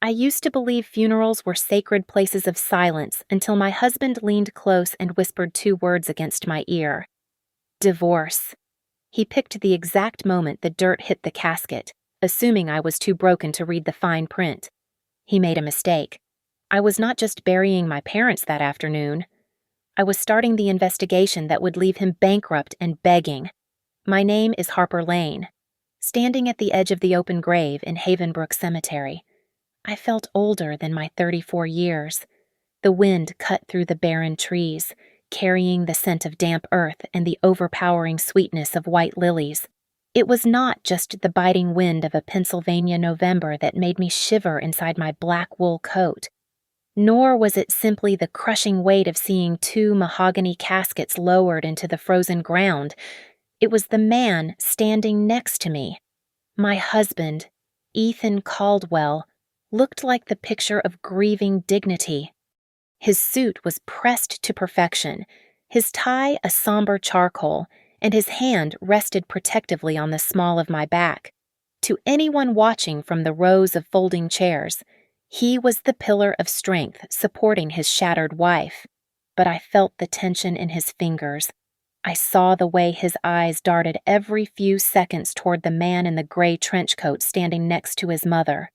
I used to believe funerals were sacred places of silence until my husband leaned close and whispered 2 words against my ear. Divorce. He picked the exact moment the dirt hit the casket, assuming I was too broken to read the fine print. He made a mistake. I was not just burying my parents that afternoon. I was starting the investigation that would leave him bankrupt and begging. My name is Harper Lane. Standing at the edge of the open grave in Havenbrook Cemetery, I felt older than my 34 years. The wind cut through the barren trees, carrying the scent of damp earth and the overpowering sweetness of white lilies. It was not just the biting wind of a Pennsylvania November that made me shiver inside my black wool coat. Nor was it simply the crushing weight of seeing 2 mahogany caskets lowered into the frozen ground. It was the man standing next to me. My husband, Ethan Caldwell, looked like the picture of grieving dignity. His suit was pressed to perfection, his tie a somber charcoal, and his hand rested protectively on the small of my back. To anyone watching from the rows of folding chairs, he was the pillar of strength supporting his shattered wife. But I felt the tension in his fingers. I saw the way his eyes darted every few seconds toward the man in the gray trench coat standing next to his mother.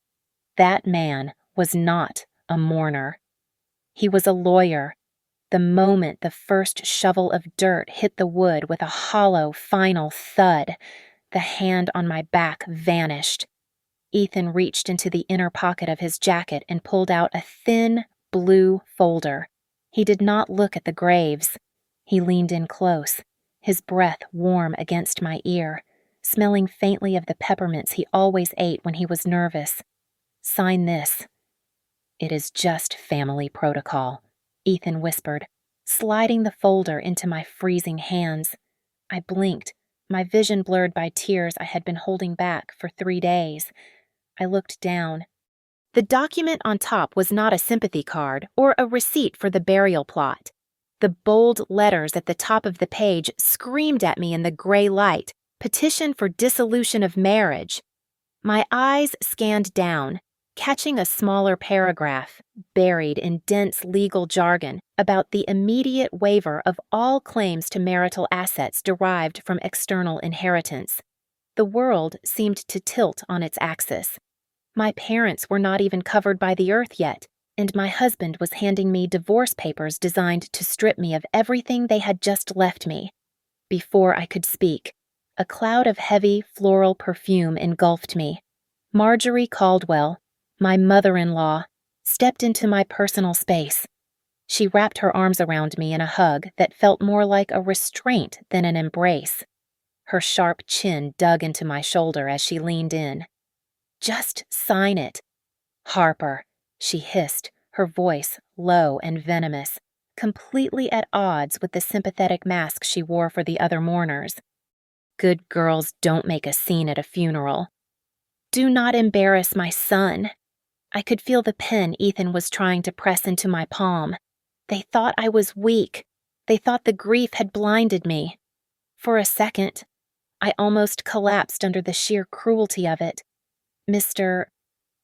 That man was not a mourner. He was a lawyer. The moment the first shovel of dirt hit the wood with a hollow, final thud, the hand on my back vanished. Ethan reached into the inner pocket of his jacket and pulled out a thin, blue folder. He did not look at the graves. He leaned in close, his breath warm against my ear, smelling faintly of the peppermints he always ate when he was nervous. Sign this. It is just family protocol, Ethan whispered, sliding the folder into my freezing hands. I blinked, my vision blurred by tears I had been holding back for 3 days. I looked down. The document on top was not a sympathy card or a receipt for the burial plot. The bold letters at the top of the page screamed at me in the gray light, petition for dissolution of marriage. My eyes scanned down, catching a smaller paragraph, buried in dense legal jargon, about the immediate waiver of all claims to marital assets derived from external inheritance. The world seemed to tilt on its axis. My parents were not even covered by the earth yet, and my husband was handing me divorce papers designed to strip me of everything they had just left me. Before I could speak, a cloud of heavy floral perfume engulfed me. Marjorie Caldwell, my mother-in-law, stepped into my personal space. She wrapped her arms around me in a hug that felt more like a restraint than an embrace. Her sharp chin dug into my shoulder as she leaned in. Just sign it. Harper, she hissed, her voice low and venomous, completely at odds with the sympathetic mask she wore for the other mourners. Good girls don't make a scene at a funeral. Do not embarrass my son. I could feel the pen Ethan was trying to press into my palm. They thought I was weak. They thought the grief had blinded me. For a second, I almost collapsed under the sheer cruelty of it. Mr.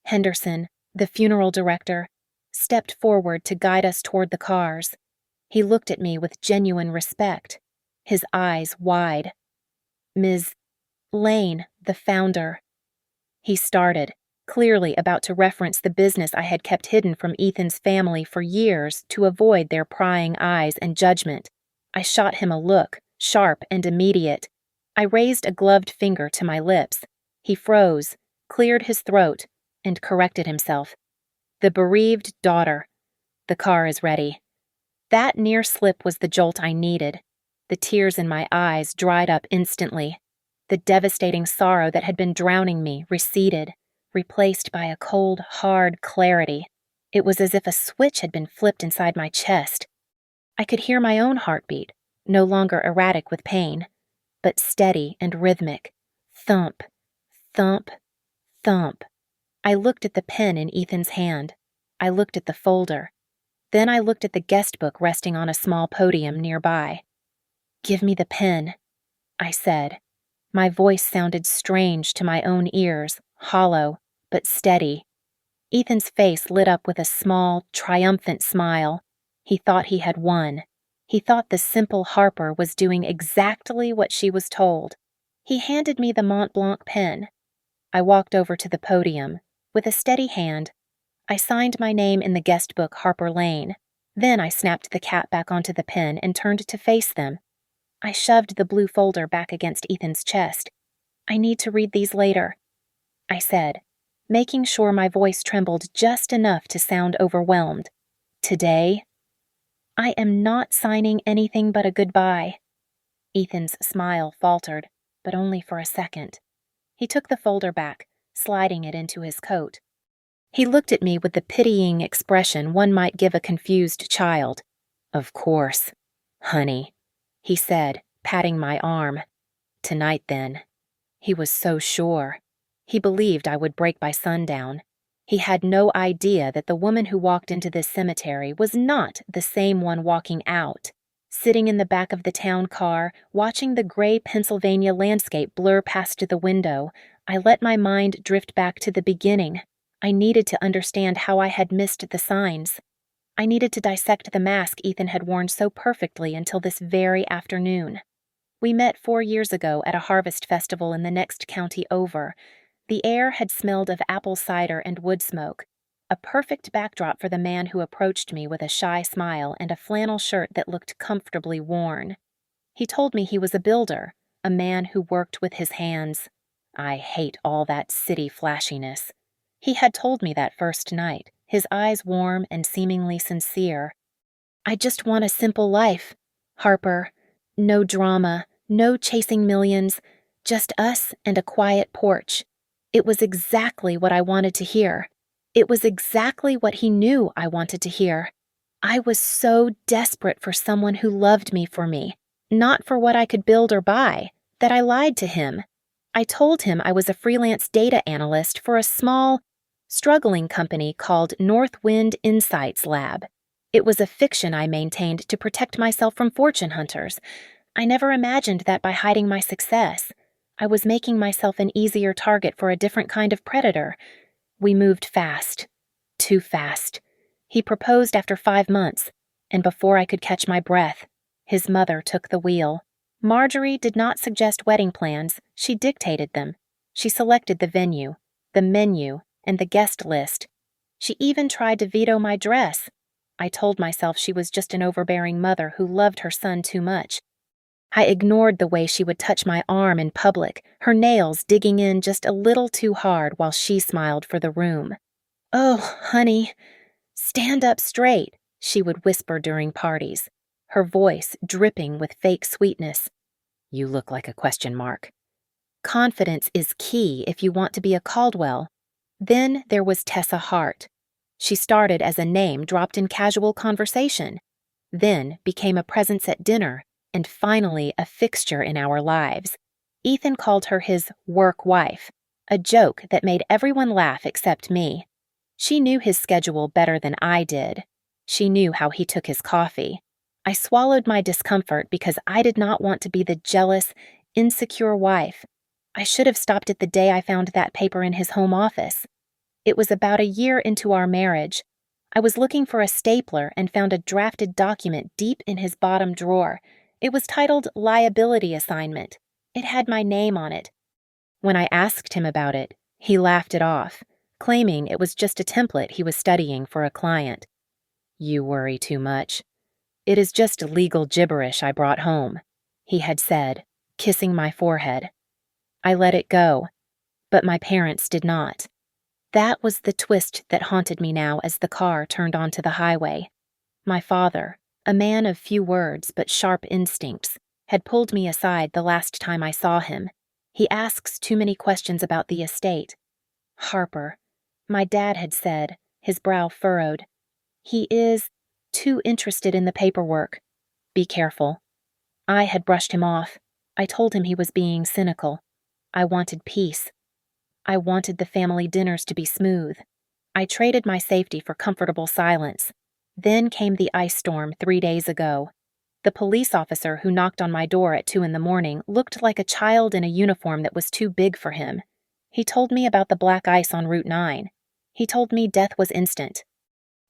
Henderson, the funeral director, stepped forward to guide us toward the cars. He looked at me with genuine respect, his eyes wide. Ms. Lane, the founder. He started, clearly about to reference the business I had kept hidden from Ethan's family for years to avoid their prying eyes and judgment. I shot him a look, sharp and immediate. I raised a gloved finger to my lips. He froze, cleared his throat, and corrected himself. The bereaved daughter. The car is ready. That near slip was the jolt I needed. The tears in my eyes dried up instantly. The devastating sorrow that had been drowning me receded, replaced by a cold, hard clarity. It was as if a switch had been flipped inside my chest. I could hear my own heartbeat, no longer erratic with pain, but steady and rhythmic. Thump, thump, thump. I looked at the pen in Ethan's hand. I looked at the folder. Then I looked at the guest book resting on a small podium nearby. "Give me the pen," I said. My voice sounded strange to my own ears, hollow, but steady. Ethan's face lit up with a small, triumphant smile. He thought he had won. He thought the simple Harper was doing exactly what she was told. He handed me the Mont Blanc pen. I walked over to the podium. With a steady hand, I signed my name in the guest book Harper Lane. Then I snapped the cap back onto the pen and turned to face them. I shoved the blue folder back against Ethan's chest. "I need to read these later," I said, making sure my voice trembled just enough to sound overwhelmed. "Today, I am not signing anything but a goodbye." Ethan's smile faltered, but only for a second. He took the folder back, sliding it into his coat. He looked at me with the pitying expression one might give a confused child. "Of course, honey," he said, patting my arm. "Tonight, then." He was so sure. He believed I would break by sundown. He had no idea that the woman who walked into this cemetery was not the same one walking out. Sitting in the back of the town car, watching the gray Pennsylvania landscape blur past the window, I let my mind drift back to the beginning. I needed to understand how I had missed the signs. I needed to dissect the mask Ethan had worn so perfectly until this very afternoon. We met 4 years ago at a harvest festival in the next county over. The air had smelled of apple cider and wood smoke, a perfect backdrop for the man who approached me with a shy smile and a flannel shirt that looked comfortably worn. He told me he was a builder, a man who worked with his hands. I hate all that city flashiness. He had told me that first night, his eyes warm and seemingly sincere. "I just want a simple life, Harper. No drama, no chasing millions, just us and a quiet porch." It was exactly what I wanted to hear. It was exactly what he knew I wanted to hear. I was so desperate for someone who loved me for me, not for what I could build or buy, that I lied to him. I told him I was a freelance data analyst for a small, struggling company called Northwind Insights Lab. It was a fiction I maintained to protect myself from fortune hunters. I never imagined that by hiding my success, I was making myself an easier target for a different kind of predator. We moved fast. Too fast. He proposed after 5 months, and before I could catch my breath, his mother took the wheel. Marjorie did not suggest wedding plans, she dictated them. She selected the venue, the menu, and the guest list. She even tried to veto my dress. I told myself she was just an overbearing mother who loved her son too much. I ignored the way she would touch my arm in public, her nails digging in just a little too hard while she smiled for the room. "Oh, honey, stand up straight," she would whisper during parties, her voice dripping with fake sweetness. "You look like a question mark." Confidence is key if you want to be a Caldwell. Then there was Tessa Hart. She started as a name dropped in casual conversation, then became a presence at dinner, and finally a fixture in our lives. Ethan called her his work wife, a joke that made everyone laugh except me. She knew his schedule better than I did. She knew how he took his coffee. I swallowed my discomfort because I did not want to be the jealous, insecure wife. I should have stopped it the day I found that paper in his home office. It was about a year into our marriage. I was looking for a stapler and found a drafted document deep in his bottom drawer. It was titled Liability Assignment. It had my name on it. When I asked him about it, he laughed it off, claiming it was just a template he was studying for a client. "You worry too much. It is just legal gibberish I brought home," he had said, kissing my forehead. I let it go, but my parents did not. That was the twist that haunted me now as the car turned onto the highway. My father, a man of few words but sharp instincts, had pulled me aside the last time I saw him. He asks too many questions about the estate. "Harper," my dad had said, his brow furrowed. "He is too interested in the paperwork. Be careful." I had brushed him off. I told him he was being cynical. I wanted peace. I wanted the family dinners to be smooth. I traded my safety for comfortable silence. Then came the ice storm 3 days ago. The police officer who knocked on my door at 2 a.m. looked like a child in a uniform that was too big for him. He told me about the black ice on Route 9. He told me death was instant.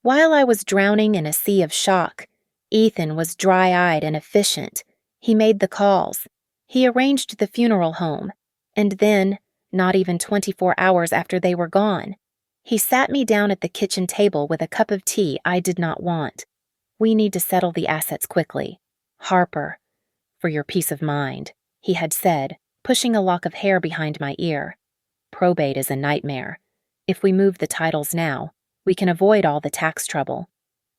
While I was drowning in a sea of shock, Ethan was dry-eyed and efficient. He made the calls. He arranged the funeral home. And then, not even 24 hours after they were gone, he sat me down at the kitchen table with a cup of tea I did not want. "We need to settle the assets quickly. Harper, for your peace of mind," he had said, pushing a lock of hair behind my ear. "Probate is a nightmare. If we move the titles now, we can avoid all the tax trouble."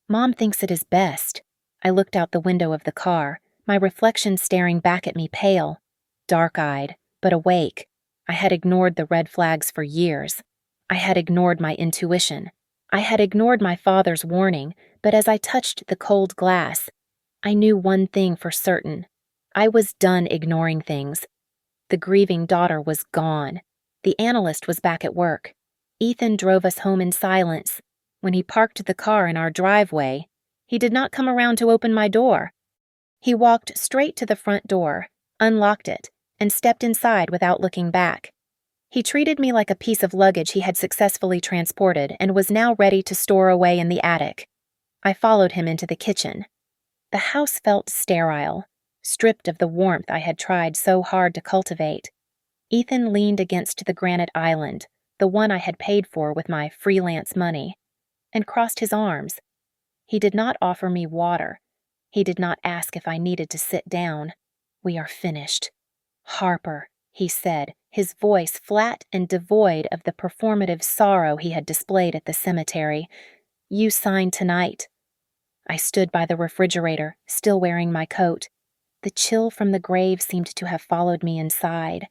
Mom thinks it is best. I looked out the window of the car, my reflection staring back at me pale, dark-eyed, but awake. I had ignored the red flags for years. I had ignored my intuition. I had ignored my father's warning, but as I touched the cold glass, I knew one thing for certain. I was done ignoring things. The grieving daughter was gone. The analyst was back at work. Ethan drove us home in silence. When he parked the car in our driveway, he did not come around to open my door. He walked straight to the front door, unlocked it, and stepped inside without looking back. He treated me like a piece of luggage he had successfully transported and was now ready to store away in the attic. I followed him into the kitchen. The house felt sterile, stripped of the warmth I had tried so hard to cultivate. Ethan leaned against the granite island, the one I had paid for with my freelance money, and crossed his arms. He did not offer me water. He did not ask if I needed to sit down. "We are finished. Harper," he said, his voice flat and devoid of the performative sorrow he had displayed at the cemetery. "You sign tonight." I stood by the refrigerator, still wearing my coat. The chill from the grave seemed to have followed me inside.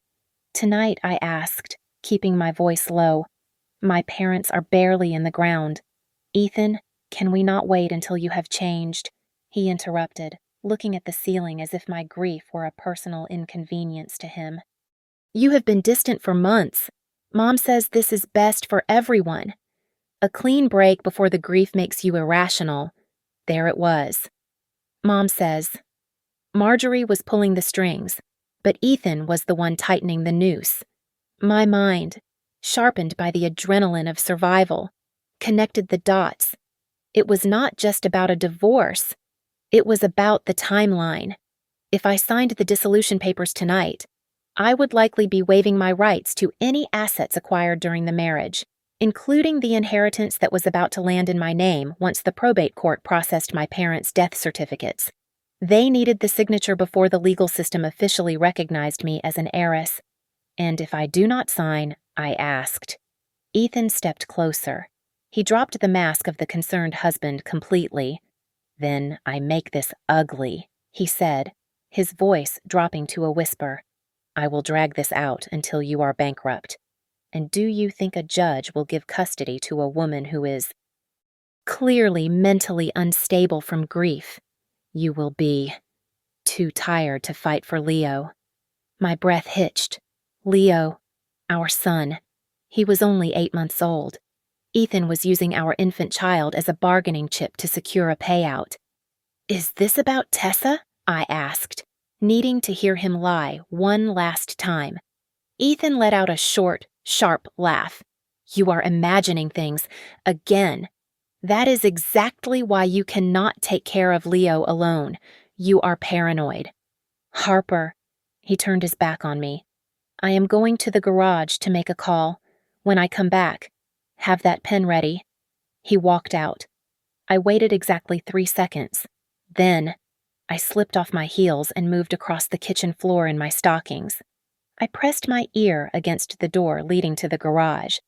"Tonight," I asked, keeping my voice low. "My parents are barely in the ground. Ethan, can we not wait until you have changed?" He interrupted, looking at the ceiling as if my grief were a personal inconvenience to him. "You have been distant for months. Mom says this is best for everyone. A clean break before the grief makes you irrational." There it was. Mom says, Marjorie was pulling the strings, but Ethan was the one tightening the noose. My mind, sharpened by the adrenaline of survival, connected the dots. It was not just about a divorce. It was about the timeline. If I signed the dissolution papers tonight, I would likely be waiving my rights to any assets acquired during the marriage, including the inheritance that was about to land in my name once the probate court processed my parents' death certificates. They needed the signature before the legal system officially recognized me as an heiress. "And if I do not sign," I asked. Ethan stepped closer. He dropped the mask of the concerned husband completely. "Then I make this ugly," he said, his voice dropping to a whisper. "I will drag this out until you are bankrupt. And do you think a judge will give custody to a woman who is clearly mentally unstable from grief? You will be too tired to fight for Leo." My breath hitched. Leo, our son. He was only 8 months old. Ethan was using our infant child as a bargaining chip to secure a payout. "Is this about Tessa?" I asked, needing to hear him lie one last time. Ethan let out a short, sharp laugh. "You are imagining things again. That is exactly why you cannot take care of Leo alone. You are paranoid." "Harper," he turned his back on me. "I am going to the garage to make a call. When I come back, have that pen ready." He walked out. I waited exactly 3 seconds. Then, I slipped off my heels and moved across the kitchen floor in my stockings. I pressed my ear against the door leading to the garage.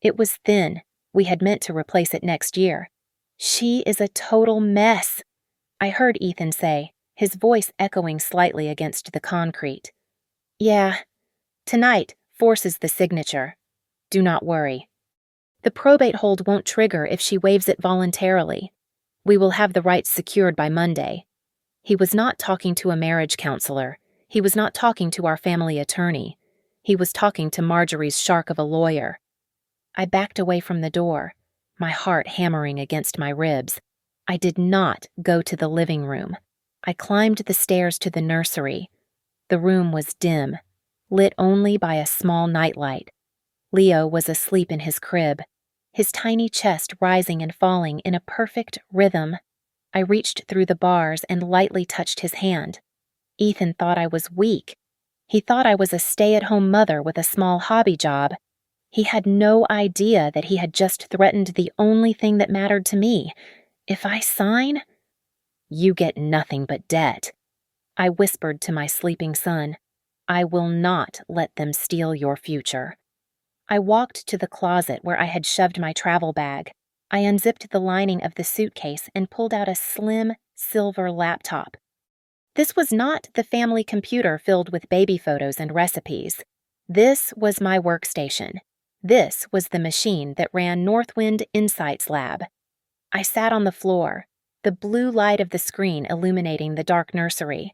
It was thin. We had meant to replace it next year. "She is a total mess," I heard Ethan say, his voice echoing slightly against the concrete. "Yeah, tonight forces the signature. Do not worry. The probate hold won't trigger if she waives it voluntarily. We will have the rights secured by Monday." He was not talking to a marriage counselor. He was not talking to our family attorney. He was talking to Marjorie's shark of a lawyer. I backed away from the door, my heart hammering against my ribs. I did not go to the living room. I climbed the stairs to the nursery. The room was dim, lit only by a small nightlight. Leo was asleep in his crib. his tiny chest rising and falling in a perfect rhythm. I reached through the bars and lightly touched his hand. Ethan thought I was weak. He thought I was a stay-at-home mother with a small hobby job. He had no idea that he had just threatened the only thing that mattered to me. If I sign, you get nothing but debt. I whispered to my sleeping son, I will not let them steal your future. I walked to the closet where I had shoved my travel bag. I unzipped the lining of the suitcase and pulled out a slim, silver laptop. This was not the family computer filled with baby photos and recipes. This was my workstation. This was the machine that ran Northwind Insights Lab. I sat on the floor, the blue light of the screen illuminating the dark nursery.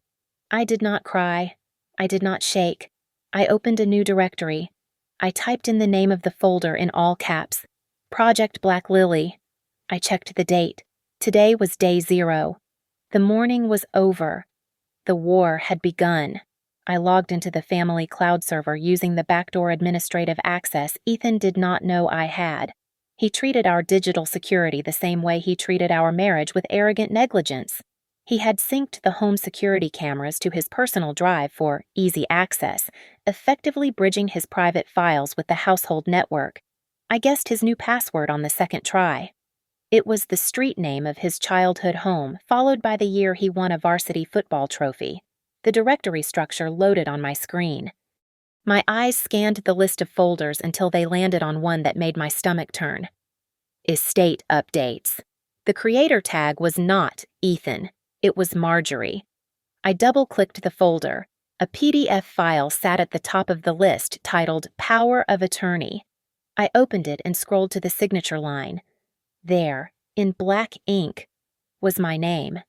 I did not cry. I did not shake. I opened a new directory. I typed in the name of the folder in all caps, Project Black Lily. I checked the date. Today was day 0. The morning was over. The war had begun. I logged into the family cloud server using the backdoor administrative access Ethan did not know I had. He treated our digital security the same way he treated our marriage with arrogant negligence. He had synced the home security cameras to his personal drive for easy access, effectively bridging his private files with the household network. I guessed his new password on the second try. It was the street name of his childhood home, followed by the year he won a varsity football trophy. The directory structure loaded on my screen. My eyes scanned the list of folders until they landed on one that made my stomach turn. Estate updates. The creator tag was not Ethan. It was Marjorie. I double-clicked the folder. A PDF file sat at the top of the list titled Power of Attorney. I opened it and scrolled to the signature line. There, in black ink, was my name.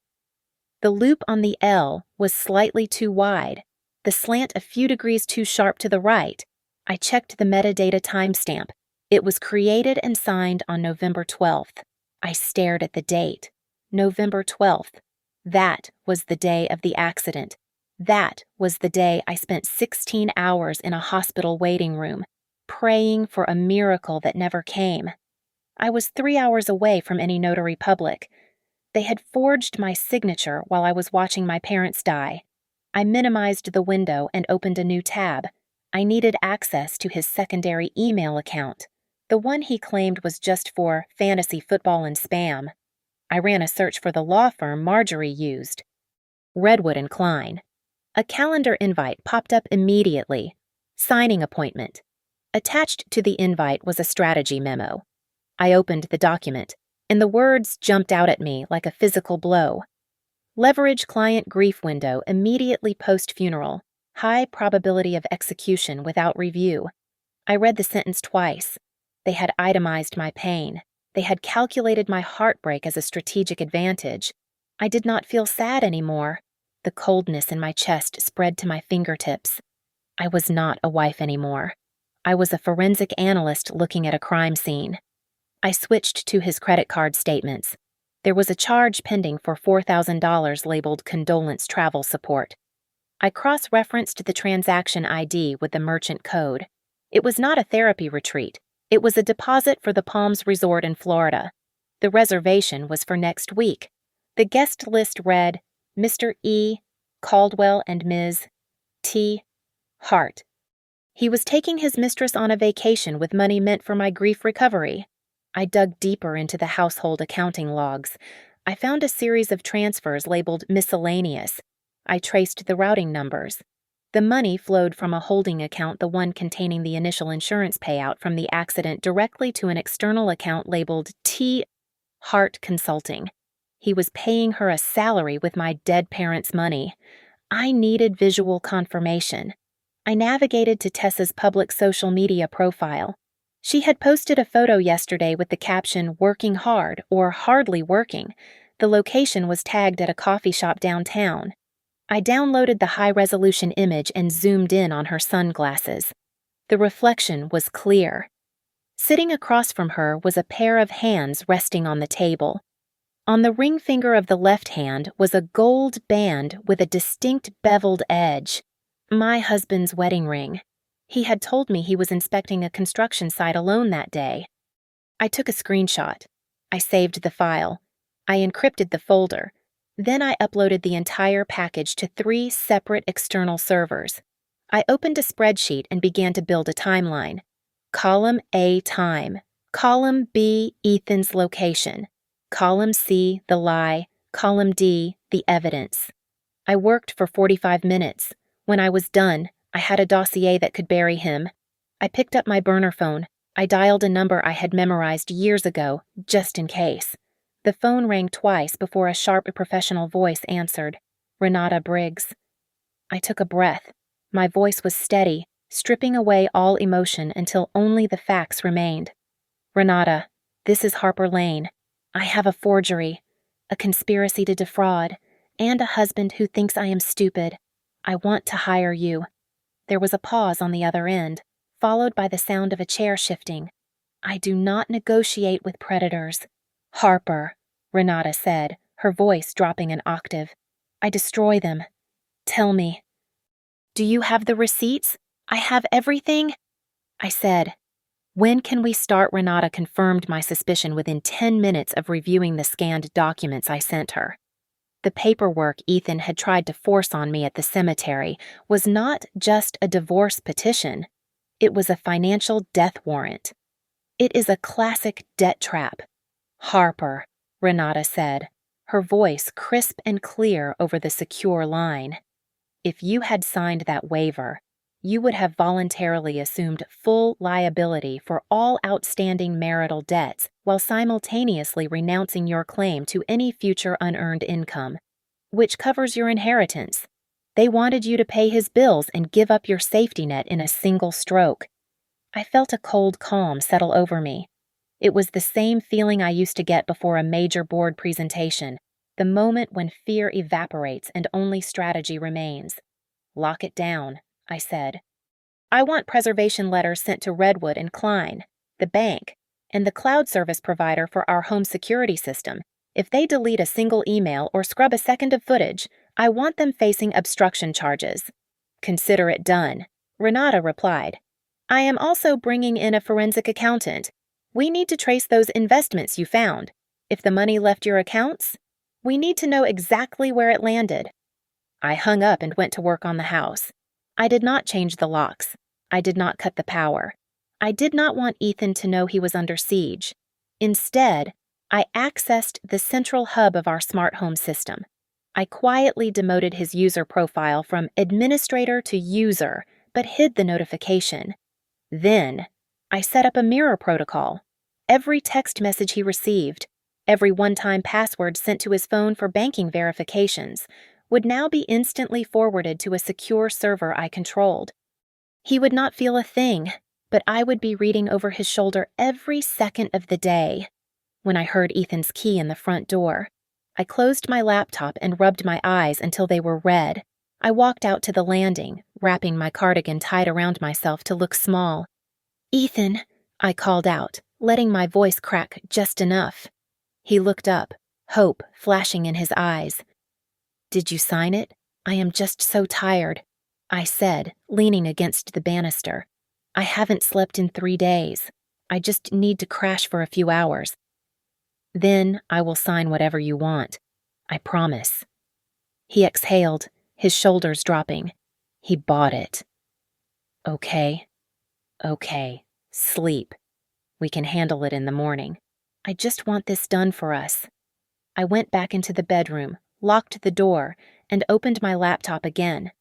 The loop on the L was slightly too wide, the slant a few degrees too sharp to the right. I checked the metadata timestamp. It was created and signed on November 12th. I stared at the date. November 12th. That was the day of the accident. That was the day I spent 16 hours in a hospital waiting room, praying for a miracle that never came. I was 3 hours away from any notary public. They had forged my signature while I was watching my parents die. I minimized the window and opened a new tab. I needed access to his secondary email account, the one he claimed was just for fantasy football and spam. I ran a search for the law firm Marjorie used, Redwood and Klein. A calendar invite popped up immediately. Signing appointment. Attached to the invite was a strategy memo. I opened the document, and the words jumped out at me like a physical blow. Leverage client grief window immediately post-funeral. High probability of execution without review. I read the sentence twice. They had itemized my pain. They had calculated my heartbreak as a strategic advantage. I did not feel sad anymore. The coldness in my chest spread to my fingertips. I was not a wife anymore. I was a forensic analyst looking at a crime scene. I switched to his credit card statements. There was a charge pending for $4,000 labeled condolence travel support. I cross-referenced the transaction ID with the merchant code. It was not a therapy retreat. It was a deposit for the Palms Resort in Florida. The reservation was for next week. The guest list read, Mr. E. Caldwell and Ms. T. Hart. He was taking his mistress on a vacation with money meant for my grief recovery. I dug deeper into the household accounting logs. I found a series of transfers labeled miscellaneous. I traced the routing numbers. The money flowed from a holding account, the one containing the initial insurance payout from the accident, directly to an external account labeled T. Hart Consulting. He was paying her a salary with my dead parents' money. I needed visual confirmation. I navigated to Tessa's public social media profile. She had posted a photo yesterday with the caption, "Working hard" or "Hardly working." The location was tagged at a coffee shop downtown. I downloaded the high-resolution image and zoomed in on her sunglasses. The reflection was clear. Sitting across from her was a pair of hands resting on the table. On the ring finger of the left hand was a gold band with a distinct beveled edge. My husband's wedding ring. He had told me he was inspecting a construction site alone that day. I took a screenshot. I saved the file. I encrypted the folder. Then I uploaded the entire package to 3 separate external servers. I opened a spreadsheet and began to build a timeline. Column A, time. Column B, Ethan's location. Column C, the lie. Column D, the evidence. I worked for 45 minutes. When I was done, I had a dossier that could bury him. I picked up my burner phone. I dialed a number I had memorized years ago, just in case. The phone rang twice before a sharp professional voice answered. Renata Briggs. I took a breath. My voice was steady, stripping away all emotion until only the facts remained. Renata, this is Harper Lane. I have a forgery, a conspiracy to defraud, and a husband who thinks I am stupid. I want to hire you. There was a pause on the other end, followed by the sound of a chair shifting. I do not negotiate with predators. Harper, Renata said, her voice dropping an octave. I destroy them. Tell me. Do you have the receipts? I have everything? I said. When can we start? Renata confirmed my suspicion within 10 minutes of reviewing the scanned documents I sent her. The paperwork Ethan had tried to force on me at the cemetery was not just a divorce petition. It was a financial death warrant. It is a classic debt trap. Harper, Renata said, her voice crisp and clear over the secure line. If you had signed that waiver, you would have voluntarily assumed full liability for all outstanding marital debts while simultaneously renouncing your claim to any future unearned income, which covers your inheritance. They wanted you to pay his bills and give up your safety net in a single stroke. I felt a cold calm settle over me. It was the same feeling I used to get before a major board presentation, the moment when fear evaporates and only strategy remains. Lock it down, I said. I want preservation letters sent to Redwood and Klein, the bank, and the cloud service provider for our home security system. If they delete a single email or scrub a second of footage, I want them facing obstruction charges. Consider it done, Renata replied. I am also bringing in a forensic accountant. We need to trace those investments you found. If the money left your accounts, we need to know exactly where it landed. I hung up and went to work on the house. I did not change the locks. I did not cut the power. I did not want Ethan to know he was under siege. Instead, I accessed the central hub of our smart home system. I quietly demoted his user profile from administrator to user, but hid the notification. Then, I set up a mirror protocol. Every text message he received, every one-time password sent to his phone for banking verifications, would now be instantly forwarded to a secure server I controlled. He would not feel a thing, but I would be reading over his shoulder every second of the day. When I heard Ethan's key in the front door, I closed my laptop and rubbed my eyes until they were red. I walked out to the landing, wrapping my cardigan tight around myself to look small. Ethan, I called out, letting my voice crack just enough. He looked up, hope flashing in his eyes. Did you sign it? I am just so tired, I said, leaning against the banister. I haven't slept in 3 days. I just need to crash for a few hours. Then I will sign whatever you want. I promise. He exhaled, his shoulders dropping. He bought it. Okay. Sleep. We can handle it in the morning. I just want this done for us. I went back into the bedroom, locked the door, and opened my laptop again.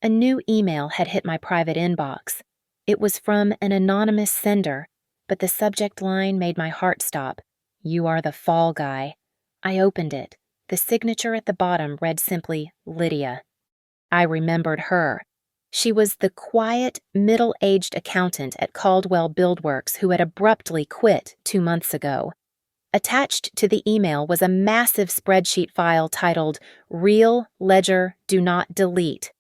A new email had hit my private inbox. It was from an anonymous sender, but the subject line made my heart stop. You are the fall guy. I opened it. The signature at the bottom read simply, Lydia. I remembered her. She was the quiet, middle-aged accountant at Caldwell Buildworks who had abruptly quit 2 months ago. Attached to the email was a massive spreadsheet file titled, Real Ledger Do Not Delete.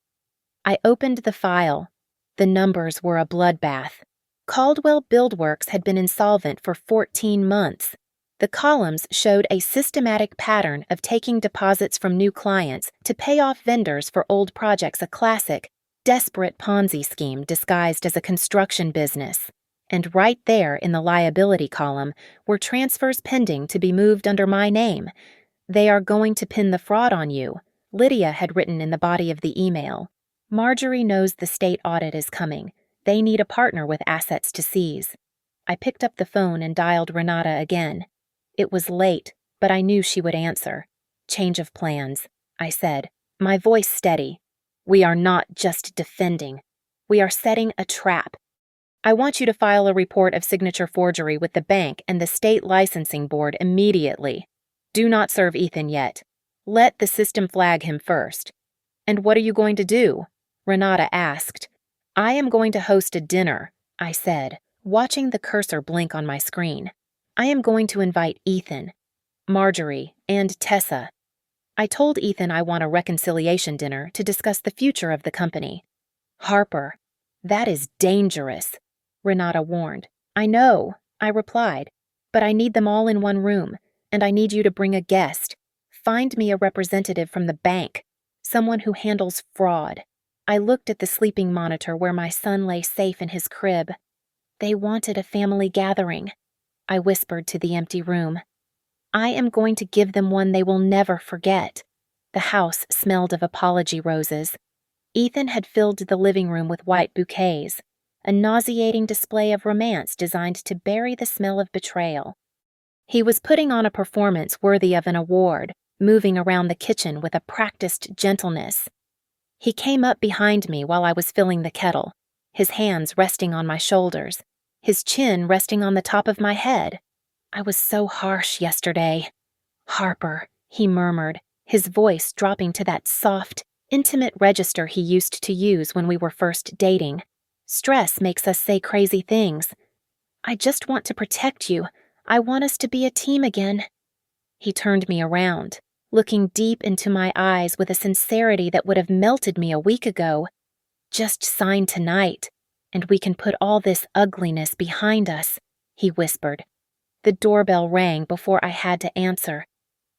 I opened the file. The numbers were a bloodbath. Caldwell Buildworks had been insolvent for 14 months. The columns showed a systematic pattern of taking deposits from new clients to pay off vendors for old projects, a classic, desperate Ponzi scheme disguised as a construction business. And right there in the liability column were transfers pending to be moved under my name. "They are going to pin the fraud on you," Lydia had written in the body of the email. "Marjorie knows the state audit is coming. They need a partner with assets to seize." I picked up the phone and dialed Renata again. It was late, but I knew she would answer. "Change of plans," I said, my voice steady. "We are not just defending. We are setting a trap. I want you to file a report of signature forgery with the bank and the state licensing board immediately. Do not serve Ethan yet. Let the system flag him first." "And what are you going to do?" Renata asked. "I am going to host a dinner," I said, watching the cursor blink on my screen. "I am going to invite Ethan, Marjorie, and Tessa. I told Ethan I want a reconciliation dinner to discuss the future of the company." "Harper, that is dangerous," Renata warned. "I know," I replied, "but I need them all in one room, and I need you to bring a guest. Find me a representative from the bank, someone who handles fraud." I looked at the sleeping monitor where my son lay safe in his crib. "They wanted a family gathering," I whispered to the empty room. "I am going to give them one they will never forget." The house smelled of apology roses. Ethan had filled the living room with white bouquets, a nauseating display of romance designed to bury the smell of betrayal. He was putting on a performance worthy of an award, moving around the kitchen with a practiced gentleness. He came up behind me while I was filling the kettle, his hands resting on my shoulders, his chin resting on the top of my head. "I was so harsh yesterday." "Harper," he murmured, his voice dropping to that soft, intimate register he used to use when we were first dating. "Stress makes us say crazy things. I just want to protect you. I want us to be a team again." He turned me around, looking deep into my eyes with a sincerity that would have melted me a week ago. "Just sign tonight, and we can put all this ugliness behind us," he whispered. The doorbell rang before I had to answer.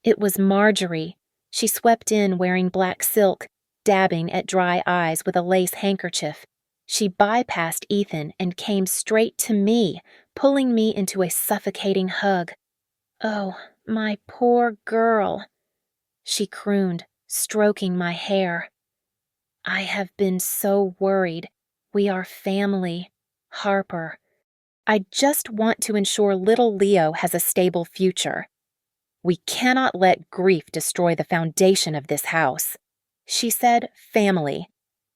It was Marjorie. She swept in wearing black silk, dabbing at dry eyes with a lace handkerchief. She bypassed Ethan and came straight to me, pulling me into a suffocating hug. "Oh, my poor girl," she crooned, stroking my hair. "I have been so worried. We are family, Harper. I just want to ensure little Leo has a stable future. We cannot let grief destroy the foundation of this house." She said family,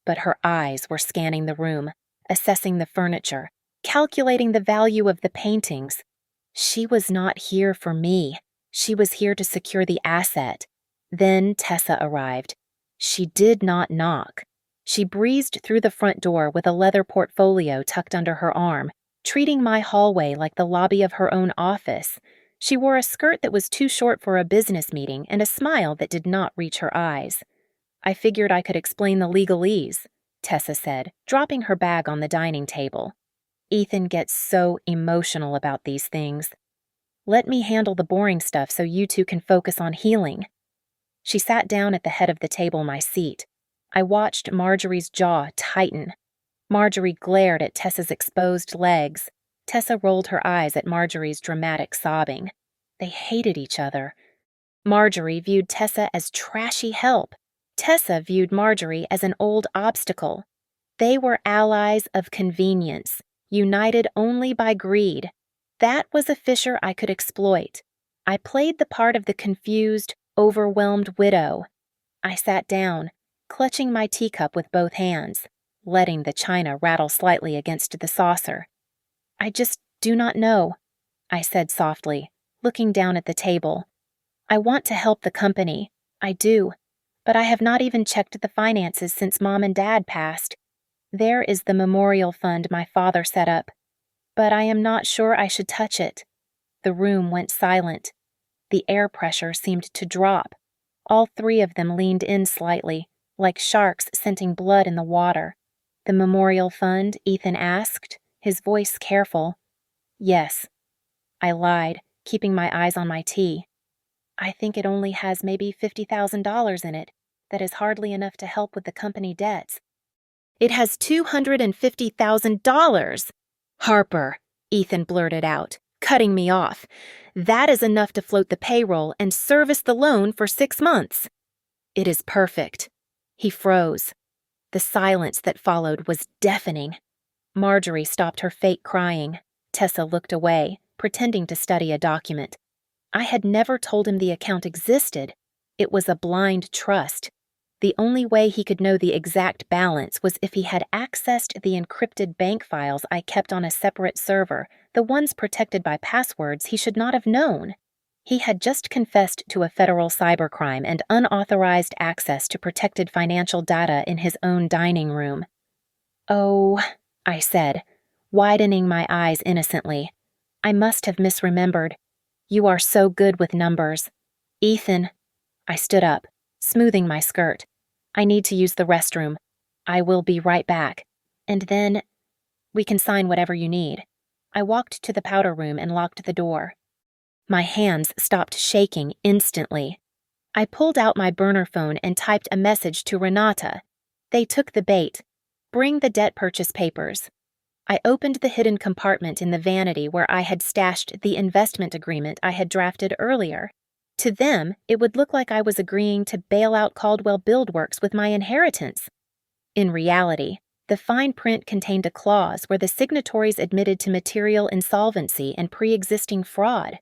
but her eyes were scanning the room, assessing the furniture, calculating the value of the paintings. She was not here for me. She was here to secure the asset. Then Tessa arrived. She did not knock. She breezed through the front door with a leather portfolio tucked under her arm, treating my hallway like the lobby of her own office. She wore a skirt that was too short for a business meeting and a smile that did not reach her eyes. "I figured I could explain the legalese," Tessa said, dropping her bag on the dining table. "Ethan gets so emotional about these things. Let me handle the boring stuff so you two can focus on healing." She sat down at the head of the table, my seat. I watched Marjorie's jaw tighten. Marjorie glared at Tessa's exposed legs. Tessa rolled her eyes at Marjorie's dramatic sobbing. They hated each other. Marjorie viewed Tessa as trashy help. Tessa viewed Marjorie as an old obstacle. They were allies of convenience, united only by greed. That was a fissure I could exploit. I played the part of the confused, overwhelmed widow. I sat down, clutching my teacup with both hands, letting the china rattle slightly against the saucer. "I just do not know," I said softly, looking down at the table. "I want to help the company. I do. But I have not even checked the finances since Mom and Dad passed. There is the memorial fund my father set up. But I am not sure I should touch it." The room went silent. The air pressure seemed to drop. All three of them leaned in slightly, like sharks scenting blood in the water. "The memorial fund?" Ethan asked, his voice careful. "Yes," I lied, keeping my eyes on my tea. "I think it only has maybe $50,000 in it. That is hardly enough to help with the company debts." "It has $250,000! Harper!" Ethan blurted out, cutting me off. That is enough to float the payroll and service the loan for 6 months. It is perfect. He froze. The silence that followed was deafening. Marjorie stopped her fake crying. Tessa looked away, pretending to study a document. I had never told him the account existed. It was a blind trust. The only way he could know the exact balance was if he had accessed the encrypted bank files I kept on a separate server, the ones protected by passwords he should not have known. He had just confessed to a federal cybercrime and unauthorized access to protected financial data in his own dining room. "Oh," I said, widening my eyes innocently. "I must have misremembered. You are so good with numbers. Ethan." I stood up, smoothing my skirt. "I need to use the restroom. I will be right back. And then we can sign whatever you need." I walked to the powder room and locked the door. My hands stopped shaking instantly. I pulled out my burner phone and typed a message to Renata. They took the bait. "Bring the debt purchase papers." I opened the hidden compartment in the vanity where I had stashed the investment agreement I had drafted earlier. To them, it would look like I was agreeing to bail out Caldwell Buildworks with my inheritance. In reality, the fine print contained a clause where the signatories admitted to material insolvency and pre-existing fraud.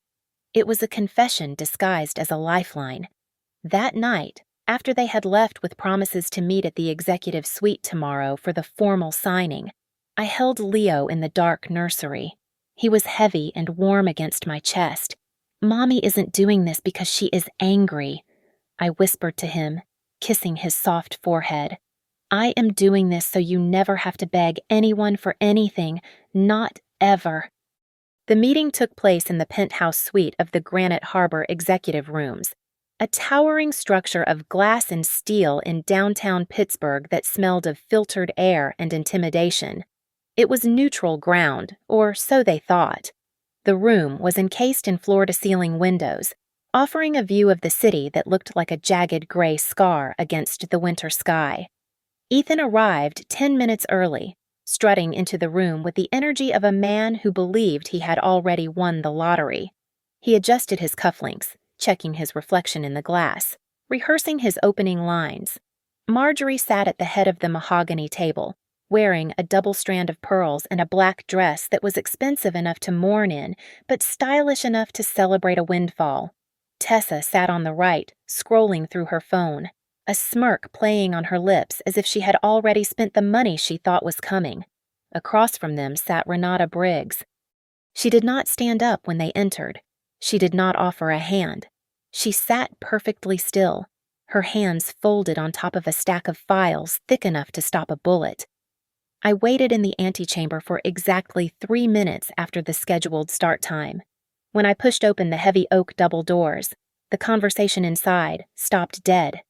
It was a confession disguised as a lifeline. That night, after they had left with promises to meet at the executive suite tomorrow for the formal signing, I held Leo in the dark nursery. He was heavy and warm against my chest. "Mommy isn't doing this because she is angry," I whispered to him, kissing his soft forehead. "I am doing this so you never have to beg anyone for anything, not ever." The meeting took place in the penthouse suite of the Granite Harbor Executive Rooms, a towering structure of glass and steel in downtown Pittsburgh that smelled of filtered air and intimidation. It was neutral ground, or so they thought. The room was encased in floor-to-ceiling windows, offering a view of the city that looked like a jagged gray scar against the winter sky. Ethan arrived 10 minutes early, strutting into the room with the energy of a man who believed he had already won the lottery. He adjusted his cufflinks, checking his reflection in the glass, rehearsing his opening lines. Marjorie sat at the head of the mahogany table, wearing a double strand of pearls and a black dress that was expensive enough to mourn in, but stylish enough to celebrate a windfall. Tessa sat on the right, scrolling through her phone, a smirk playing on her lips as if she had already spent the money she thought was coming. Across from them sat Renata Briggs. She did not stand up when they entered. She did not offer a hand. She sat perfectly still, her hands folded on top of a stack of files thick enough to stop a bullet. I waited in the antechamber for exactly 3 minutes after the scheduled start time. When I pushed open the heavy oak double doors, the conversation inside stopped dead.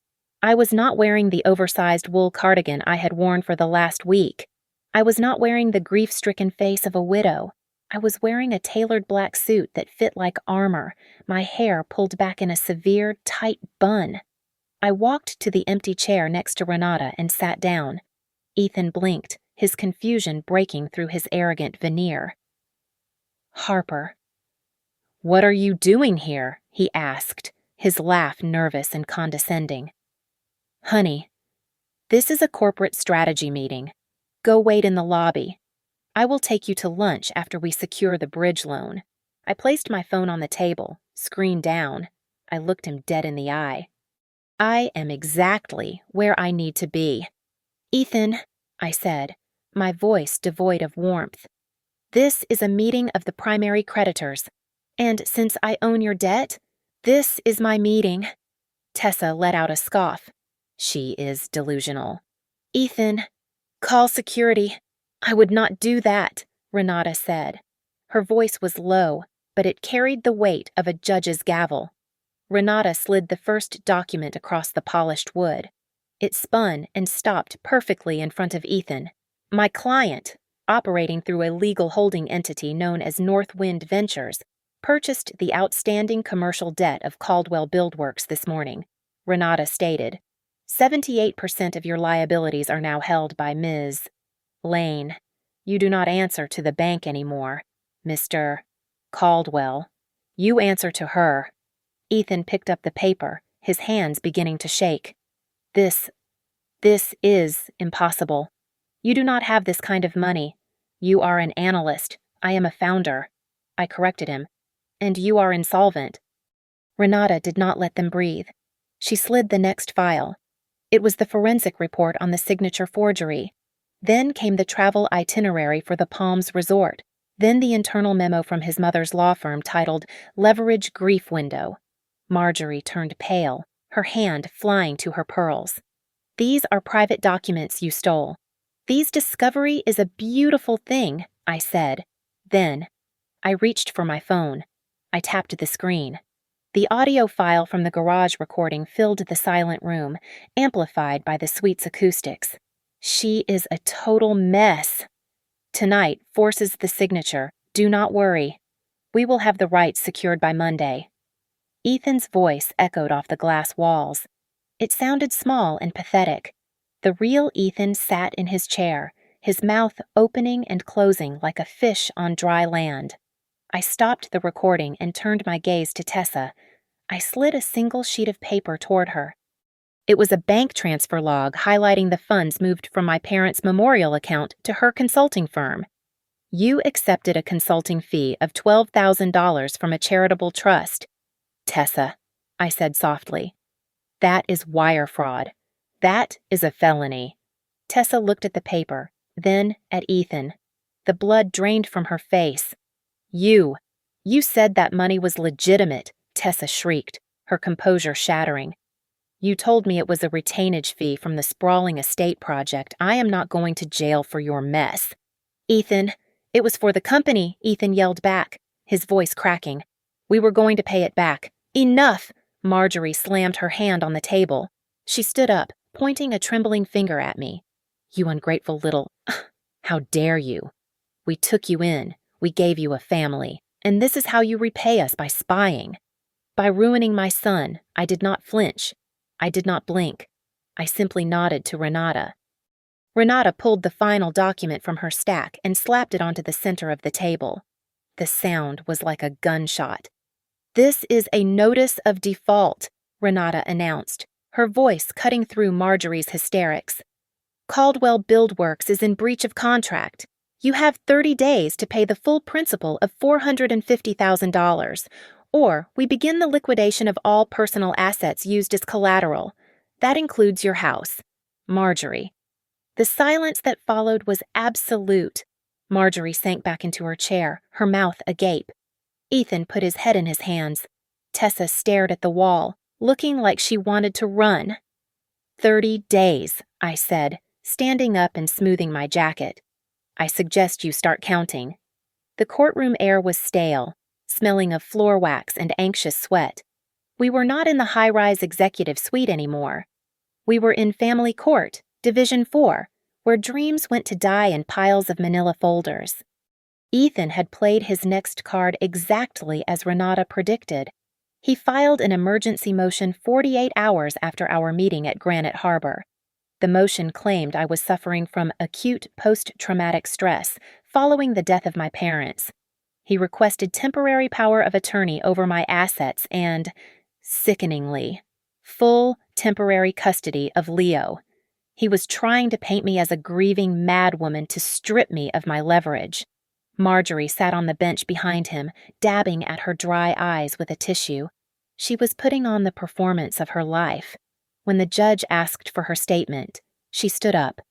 I was not wearing the oversized wool cardigan I had worn for the last week. I was not wearing the grief-stricken face of a widow. I was wearing a tailored black suit that fit like armor, my hair pulled back in a severe, tight bun. I walked to the empty chair next to Renata and sat down. Ethan blinked, his confusion breaking through his arrogant veneer. "Harper." "What are you doing here?" he asked, his laugh nervous and condescending. "Honey, this is a corporate strategy meeting. Go wait in the lobby. I will take you to lunch after we secure the bridge loan." I placed my phone on the table, screen down. I looked him dead in the eye. "I am exactly where I need to be." "Ethan," I said, my voice devoid of warmth, "this is a meeting of the primary creditors, and since I own your debt, this is my meeting." Tessa let out a scoff. She is delusional. "Ethan, call security." "I would not do that," Renata said. Her voice was low, but it carried the weight of a judge's gavel. Renata slid the first document across the polished wood. It spun and stopped perfectly in front of Ethan. My client, operating through a legal holding entity known as Northwind Ventures, purchased the outstanding commercial debt of Caldwell Buildworks this morning, Renata stated. 78% of your liabilities are now held by Ms. Lane. You do not answer to the bank anymore. Mr. Caldwell. You answer to her. Ethan picked up the paper, his hands beginning to shake. This is impossible. You do not have this kind of money. You are an analyst. I am a founder. I corrected him. And you are insolvent. Renata did not let them breathe. She slid the next file. It was the forensic report on the signature forgery. Then came the travel itinerary for the Palms Resort. Then the internal memo from his mother's law firm titled Leverage Grief Window. Marjorie turned pale, her hand flying to her pearls. These are private documents you stole. These discovery is a beautiful thing, I said. Then, I reached for my phone. I tapped the screen. The audio file from the garage recording filled the silent room, amplified by the suite's acoustics. She is a total mess. Tonight forces the signature. Do not worry. We will have the rights secured by Monday. Ethan's voice echoed off the glass walls. It sounded small and pathetic. The real Ethan sat in his chair, his mouth opening and closing like a fish on dry land. I stopped the recording and turned my gaze to Tessa. I slid a single sheet of paper toward her. It was a bank transfer log highlighting the funds moved from my parents' memorial account to her consulting firm. You accepted a consulting fee of $12,000 from a charitable trust. Tessa, I said softly. That is wire fraud. That is a felony. Tessa looked at the paper, then at Ethan. The blood drained from her face. You said that money was legitimate, Tessa shrieked, her composure shattering. You told me it was a retainage fee from the sprawling estate project. I am not going to jail for your mess. Ethan, it was for the company, Ethan yelled back, his voice cracking. We were going to pay it back. Enough! Marjorie slammed her hand on the table. She stood up, pointing a trembling finger at me. You ungrateful little... How dare you? We took you in. We gave you a family. And this is how you repay us, by spying. By ruining my son, I did not flinch. I did not blink. I simply nodded to Renata. Renata pulled the final document from her stack and slapped it onto the center of the table. The sound was like a gunshot. This is a notice of default, Renata announced, her voice cutting through Marjorie's hysterics. Caldwell Buildworks is in breach of contract. You have 30 days to pay the full principal of $450,000, or we begin the liquidation of all personal assets used as collateral. That includes your house. Marjorie. The silence that followed was absolute. Marjorie sank back into her chair, her mouth agape. Ethan put his head in his hands. Tessa stared at the wall, looking like she wanted to run. 30 days, I said, standing up and smoothing my jacket. I suggest you start counting. The courtroom air was stale, smelling of floor wax and anxious sweat. We were not in the high-rise executive suite anymore. We were in family court, Division 4, where dreams went to die in piles of manila folders. Ethan had played his next card exactly as Renata predicted. He filed an emergency motion 48 hours after our meeting at Granite Harbor. The motion claimed I was suffering from acute post-traumatic stress following the death of my parents. He requested temporary power of attorney over my assets and, sickeningly, full temporary custody of Leo. He was trying to paint me as a grieving madwoman to strip me of my leverage. Marjorie sat on the bench behind him, dabbing at her dry eyes with a tissue. She was putting on the performance of her life. When the judge asked for her statement, she stood up,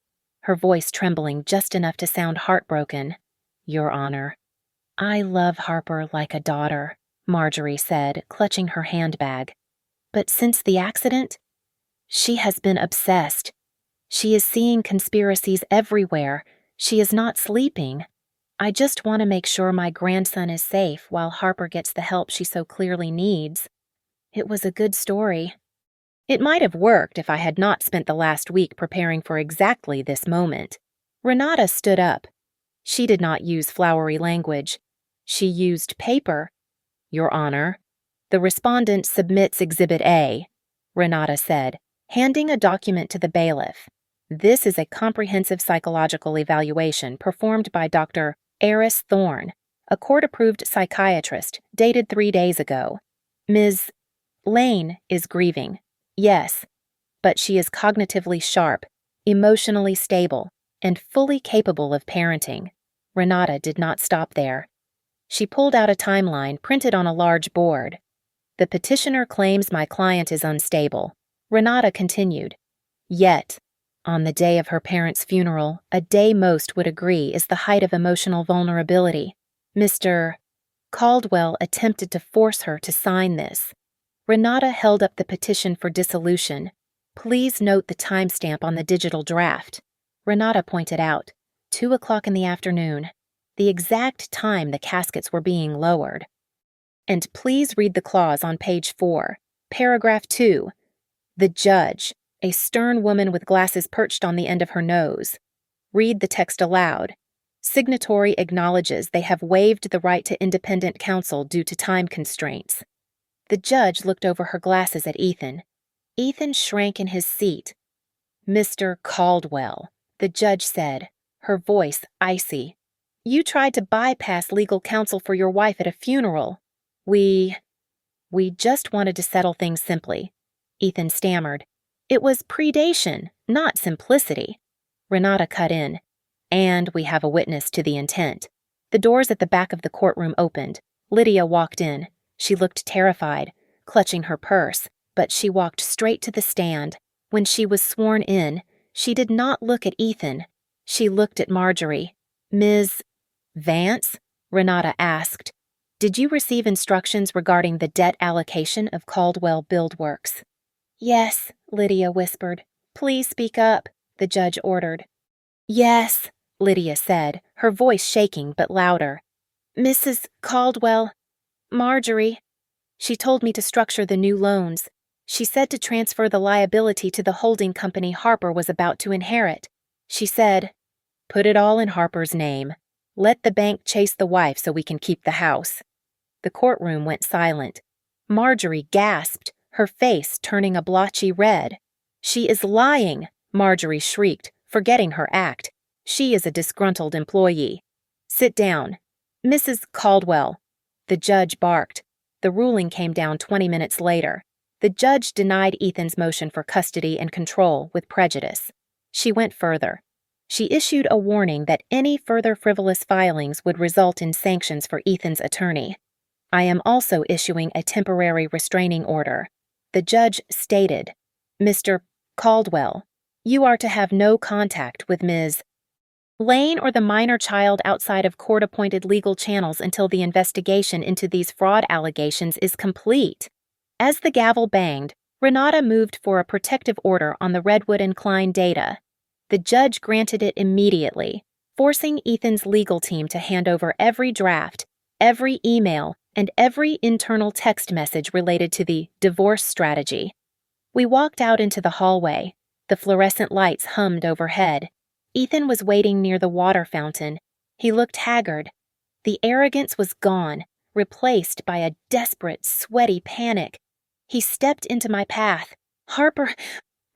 her voice trembling just enough to sound heartbroken. Your Honor. I love Harper like a daughter, Marjorie said, clutching her handbag. But since the accident, she has been obsessed. She is seeing conspiracies everywhere. She is not sleeping. I just want to make sure my grandson is safe while Harper gets the help she so clearly needs. It was a good story. It might have worked if I had not spent the last week preparing for exactly this moment. Renata stood up. She did not use flowery language. She used paper. Your Honor, the respondent submits Exhibit A, Renata said, handing a document to the bailiff. This is a comprehensive psychological evaluation performed by Dr. Eris Thorne, A court-approved psychiatrist, dated 3 days ago. Ms. Lane is grieving. Yes, but she is cognitively sharp, emotionally stable, and fully capable of parenting. Renata did not stop there. She pulled out a timeline printed on a large board. The petitioner claims my client is unstable. Renata continued. Yet, on the day of her parents' funeral, a day most would agree is the height of emotional vulnerability. Mr. Caldwell attempted to force her to sign this. Renata held up the petition for dissolution. Please note the timestamp on the digital draft. Renata pointed out, 2 o'clock in the afternoon, the exact time the caskets were being lowered. And please read the clause on page 4, paragraph 2. The judge, a stern woman with glasses perched on the end of her nose. Read the text aloud. Signatory acknowledges they have waived the right to independent counsel due to time constraints. The judge looked over her glasses at Ethan. Ethan shrank in his seat. Mr. Caldwell, the judge said, her voice icy. You tried to bypass legal counsel for your wife at a funeral. We just wanted to settle things simply. Ethan stammered. It was predation, not simplicity. Renata cut in. And we have a witness to the intent. The doors at the back of the courtroom opened. Lydia walked in. She looked terrified, clutching her purse, but she walked straight to the stand. When she was sworn in, she did not look at Ethan. She looked at Marjorie. Ms. Vance? Renata asked. Did you receive instructions regarding the debt allocation of Caldwell Buildworks? Yes, Lydia whispered. Please speak up, the judge ordered. Yes, Lydia said, her voice shaking but louder. Mrs. Caldwell, Marjorie. She told me to structure the new loans. She said to transfer the liability to the holding company Harper was about to inherit. She said, put it all in Harper's name. Let the bank chase the wife so we can keep the house. The courtroom went silent. Marjorie gasped, her face turning a blotchy red. She is lying, Marjorie shrieked, forgetting her act. She is a disgruntled employee. Sit down. Mrs. Caldwell. The judge barked. The ruling came down 20 minutes later. The judge denied Ethan's motion for custody and control with prejudice. She went further. She issued a warning that any further frivolous filings would result in sanctions for Ethan's attorney. I am also issuing a temporary restraining order. The judge stated, Mr. Caldwell, you are to have no contact with Ms. Lane or the minor child outside of court-appointed legal channels until the investigation into these fraud allegations is complete. As the gavel banged, Renata moved for a protective order on the Redwood and Klein data. The judge granted it immediately, forcing Ethan's legal team to hand over every draft, every email, and every internal text message related to the divorce strategy. We walked out into the hallway. The fluorescent lights hummed overhead. Ethan was waiting near the water fountain. He looked haggard. The arrogance was gone, replaced by a desperate, sweaty panic. He stepped into my path. Harper,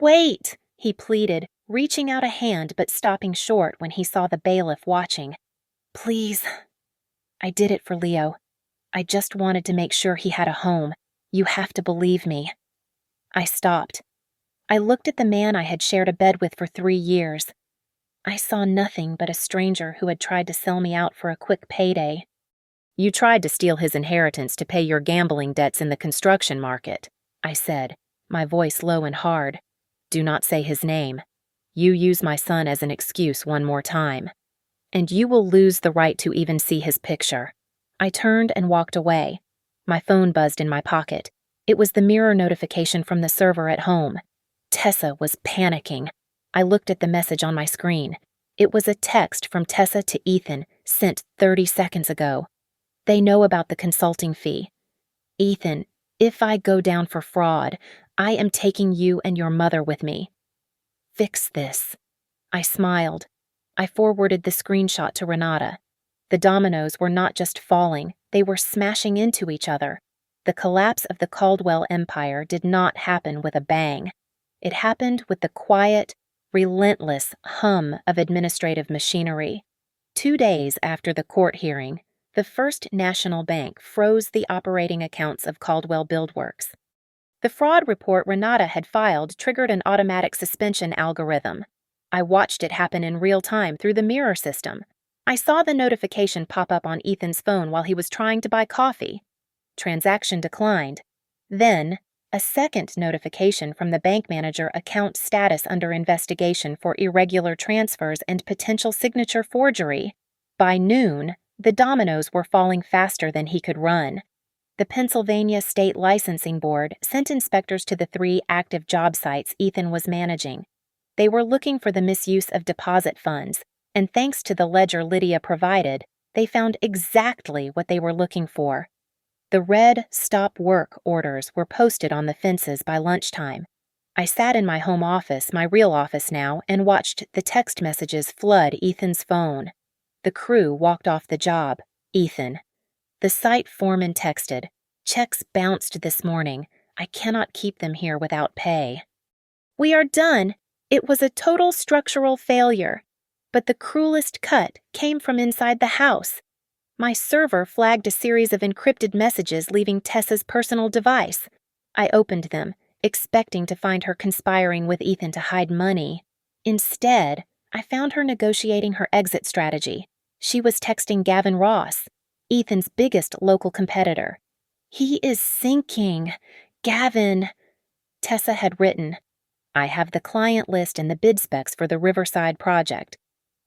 wait, he pleaded, reaching out a hand but stopping short when he saw the bailiff watching. Please. I did it for Leo. I just wanted to make sure he had a home. You have to believe me. I stopped. I looked at the man I had shared a bed with for 3 years. I saw nothing but a stranger who had tried to sell me out for a quick payday. You tried to steal his inheritance to pay your gambling debts in the construction market, I said, my voice low and hard. Do not say his name. You use my son as an excuse one more time, and you will lose the right to even see his picture. I turned and walked away. My phone buzzed in my pocket. It was the mirror notification from the server at home. Tessa was panicking. I looked at the message on my screen. It was a text from Tessa to Ethan, sent 30 seconds ago. They know about the consulting fee. Ethan, if I go down for fraud, I am taking you and your mother with me. Fix this. I smiled. I forwarded the screenshot to Renata. The dominoes were not just falling, they were smashing into each other. The collapse of the Caldwell empire did not happen with a bang. It happened with the quiet, relentless hum of administrative machinery. 2 days after the court hearing, The First National Bank froze the operating accounts of Caldwell Buildworks. The fraud report Renata had filed triggered an automatic suspension algorithm. I watched it happen in real time through the mirror system. I saw the notification pop up on Ethan's phone while he was trying to buy coffee. Transaction declined. Then, a second notification from the bank manager, account status under investigation for irregular transfers and potential signature forgery. By noon, the dominoes were falling faster than he could run. The Pennsylvania State Licensing Board sent inspectors to the 3 active job sites Ethan was managing. They were looking for the misuse of deposit funds, and thanks to the ledger Lydia provided, they found exactly what they were looking for. The red "Stop Work" orders were posted on the fences by lunchtime. I sat in my home office, my real office now, and watched the text messages flood Ethan's phone. The crew walked off the job. Ethan. The site foreman texted, "Checks bounced this morning. I cannot keep them here without pay." "We are done. It was a total structural failure. But the cruelest cut came from inside the house. My server flagged a series of encrypted messages leaving Tessa's personal device. I opened them, expecting to find her conspiring with Ethan to hide money. Instead, I found her negotiating her exit strategy. She was texting Gavin Ross, Ethan's biggest local competitor. "He is sinking. Gavin," Tessa had written. "I have the client list and the bid specs for the Riverside project.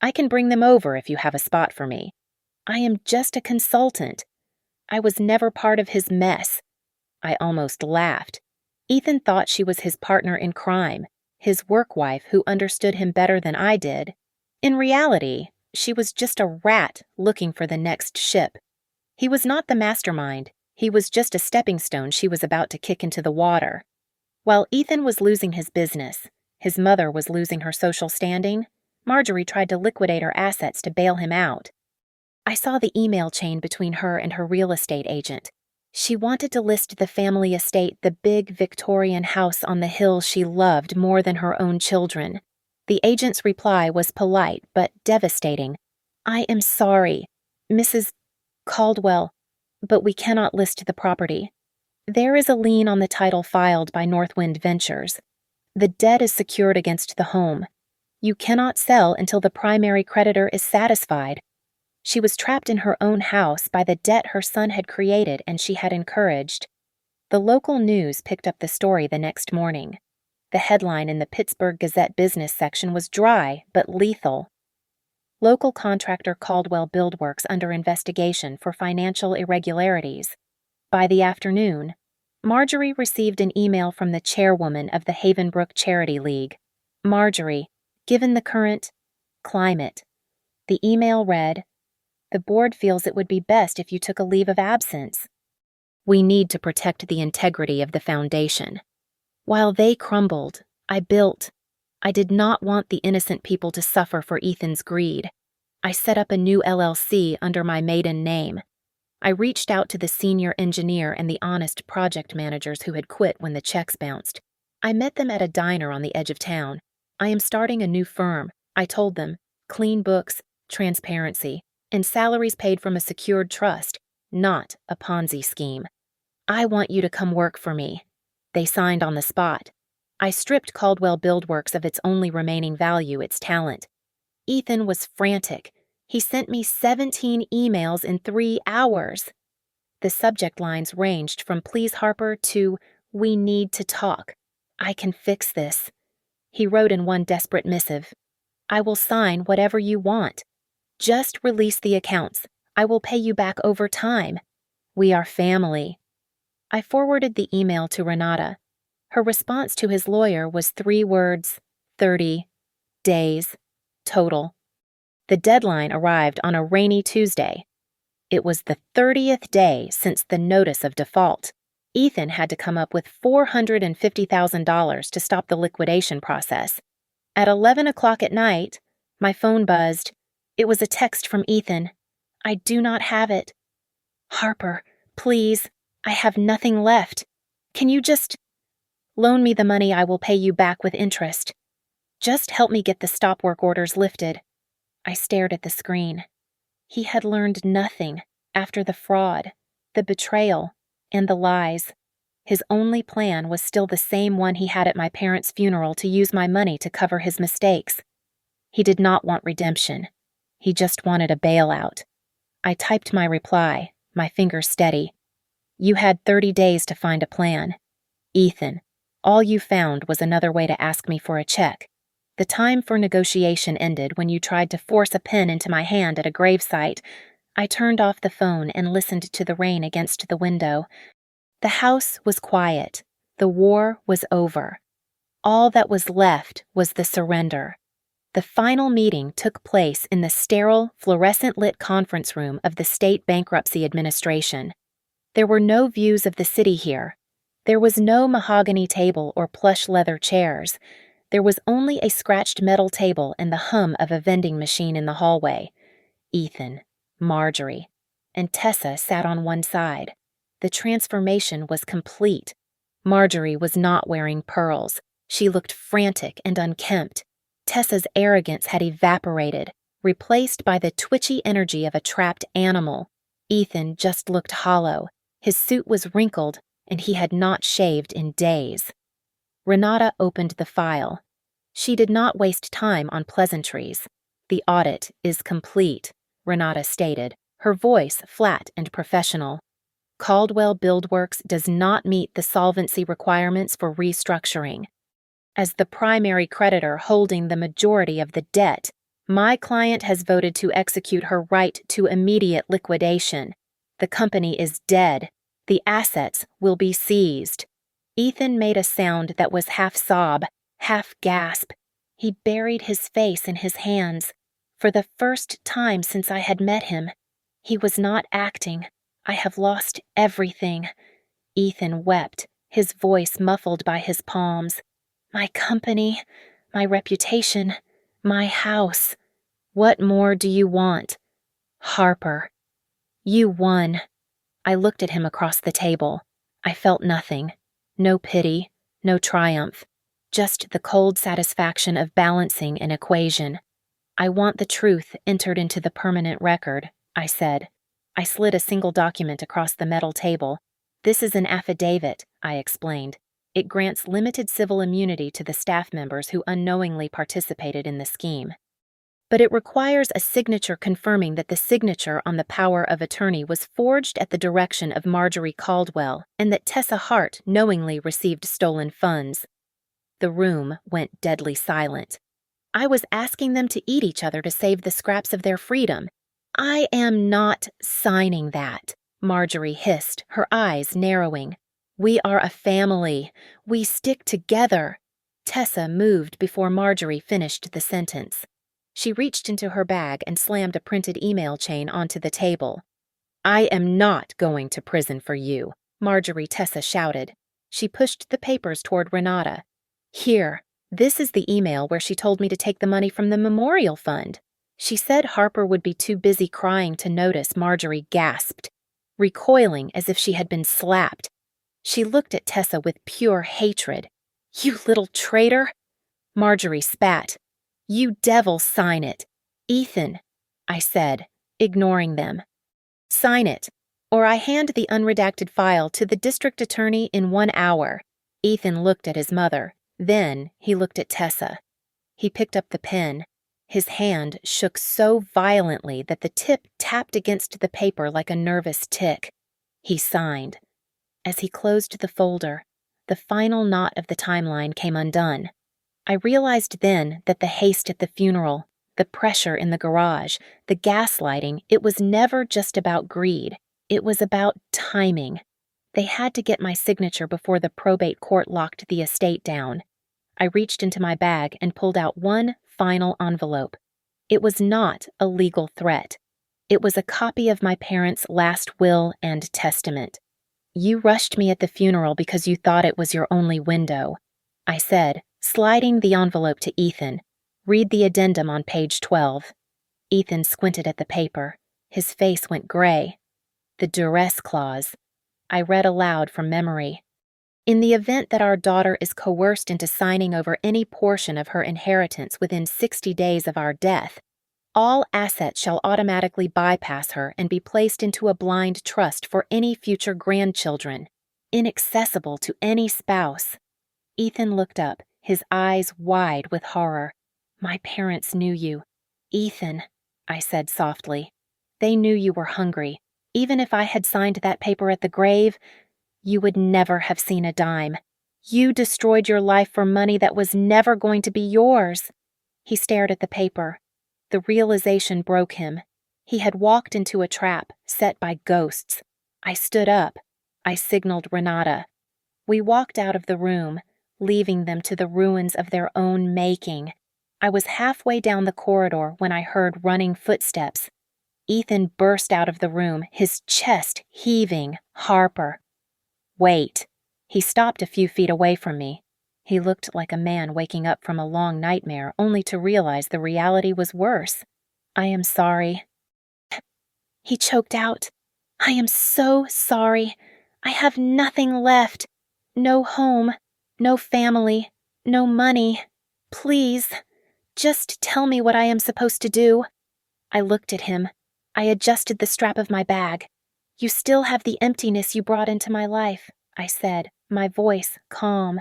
I can bring them over if you have a spot for me. I am just a consultant. I was never part of his mess." I almost laughed. Ethan thought she was his partner in crime, his work wife who understood him better than I did. In reality, she was just a rat looking for the next ship. He was not the mastermind. He was just a stepping stone she was about to kick into the water. While Ethan was losing his business, his mother was losing her social standing, Marjorie tried to liquidate her assets to bail him out. I saw the email chain between her and her real estate agent. She wanted to list the family estate, the big Victorian house on the hill she loved more than her own children. The agent's reply was polite but devastating. "I am sorry, Mrs. Caldwell, but we cannot list the property. There is a lien on the title filed by Northwind Ventures. The debt is secured against the home. You cannot sell until the primary creditor is satisfied." She was trapped in her own house by the debt her son had created and she had encouraged. The local news picked up the story the next morning. The headline in the Pittsburgh Gazette business section was dry but lethal. Local contractor Caldwell Buildworks under investigation for financial irregularities. By the afternoon, Marjorie received an email from the chairwoman of the Havenbrook Charity League. "Marjorie, given the current climate." The email read, "The board feels it would be best if you took a leave of absence. We need to protect the integrity of the foundation. While they crumbled, I built. I did not want the innocent people to suffer for Ethan's greed. I set up a new LLC under my maiden name. I reached out to the senior engineer and the honest project managers who had quit when the checks bounced. I met them at a diner on the edge of town. I am starting a new firm, I told them. Clean books, transparency, and salaries paid from a secured trust, not a Ponzi scheme. I want you to come work for me." They signed on the spot. I stripped Caldwell Buildworks of its only remaining value, its talent. Ethan was frantic. He sent me 17 emails in 3 hours. The subject lines ranged from "Please Harper" to "We need to talk. I can fix this." He wrote in one desperate missive, "I will sign whatever you want. Just release the accounts. I will pay you back over time. We are family." I forwarded the email to Renata. Her response to his lawyer was 3 words, 30 days, total. The deadline arrived on a rainy Tuesday. It was the 30th day since the notice of default. Ethan had to come up with $450,000 to stop the liquidation process. At 11 o'clock at night, my phone buzzed. It was a text from Ethan. "I do not have it. Harper, please, I have nothing left. Can you just loan me the money? I will pay you back with interest. Just help me get the stop work orders lifted." I stared at the screen. He had learned nothing, After the fraud, the betrayal, and the lies, his only plan was still the same one he had at my parents' funeral to use my money to cover his mistakes. He did not want redemption. He just wanted a bailout. I typed my reply, my fingers steady. You had 30 days to find a plan. Ethan, all you found was another way to ask me for a check. The time for negotiation ended when you tried to force a pen into my hand at a gravesite. I turned off the phone and listened to the rain against the window. The house was quiet. The war was over. All that was left was the surrender. The final meeting took place in the sterile, fluorescent-lit conference room of the State Bankruptcy Administration. There were no views of the city here. There was no mahogany table or plush leather chairs. There was only a scratched metal table and the hum of a vending machine in the hallway. Ethan, Marjorie, and Tessa sat on one side. The transformation was complete. Marjorie was not wearing pearls. She looked frantic and unkempt. Tessa's arrogance had evaporated, replaced by the twitchy energy of a trapped animal. Ethan just looked hollow. His suit was wrinkled, and he had not shaved in days. Renata opened the file. She did not waste time on pleasantries. The audit is complete, Renata stated, her voice flat and professional. Caldwell Buildworks does not meet the solvency requirements for restructuring. As the primary creditor holding the majority of the debt, my client has voted to execute her right to immediate liquidation. The company is dead. The assets will be seized. Ethan made a sound that was half sob, half gasp. He buried his face in his hands. For the first time since I had met him, he was not acting. I have lost everything. Ethan wept, his voice muffled by his palms. My company, my reputation, my house. What more do you want? Harper. You won. I looked at him across the table. I felt nothing. No pity, no triumph. Just the cold satisfaction of balancing an equation. I want the truth entered into the permanent record, I said. I slid a single document across the metal table. This is an affidavit, I explained. It grants limited civil immunity to the staff members who unknowingly participated in the scheme. But it requires a signature confirming that the signature on the power of attorney was forged at the direction of Marjorie Caldwell and that Tessa Hart knowingly received stolen funds. The room went deadly silent. I was asking them to eat each other to save the scraps of their freedom. I am not signing that, Marjorie hissed, her eyes narrowing. We are a family. We stick together. Tessa moved before Marjorie finished the sentence. She reached into her bag and slammed a printed email chain onto the table. I am not going to prison for you, Marjorie Tessa shouted. She pushed the papers toward Renata. Here, this is the email where she told me to take the money from the memorial fund. She said Harper would be too busy crying to notice. Marjorie gasped, recoiling as if she had been slapped. She looked at Tessa with pure hatred. You little traitor! Marjorie spat. You devil, sign it. Ethan, I said, ignoring them. Sign it, or I hand the unredacted file to the district attorney in 1 hour. Ethan looked at his mother. Then he looked at Tessa. He picked up the pen. His hand shook so violently that the tip tapped against the paper like a nervous tick. He signed. As he closed the folder, the final knot of the timeline came undone. I realized then that the haste at the funeral, the pressure in the garage, the gaslighting, it was never just about greed. It was about timing. They had to get my signature before the probate court locked the estate down. I reached into my bag and pulled out one final envelope. It was not a legal threat. It was a copy of my parents' last will and testament. You rushed me at the funeral because you thought it was your only window, I said, sliding the envelope to Ethan. Read the addendum on page 12. Ethan squinted at the paper. His face went gray. The duress clause. I read aloud from memory. In the event that our daughter is coerced into signing over any portion of her inheritance within 60 days of our death, all assets shall automatically bypass her and be placed into a blind trust for any future grandchildren, inaccessible to any spouse. Ethan looked up, his eyes wide with horror. My parents knew you. Ethan, I said softly. They knew you were hungry. Even if I had signed that paper at the grave, you would never have seen a dime. You destroyed your life for money that was never going to be yours. He stared at the paper. The realization broke him. He had walked into a trap set by ghosts. I stood up. I signaled Renata. We walked out of the room, leaving them to the ruins of their own making. I was halfway down the corridor when I heard running footsteps. Ethan burst out of the room, his chest heaving. Harper. Wait. He stopped a few feet away from me. He looked like a man waking up from a long nightmare, only to realize the reality was worse. I am sorry. He choked out. I am so sorry. I have nothing left. No home, no family, no money. Please, just tell me what I am supposed to do. I looked at him. I adjusted the strap of my bag. You still have the emptiness you brought into my life, I said, my voice calm.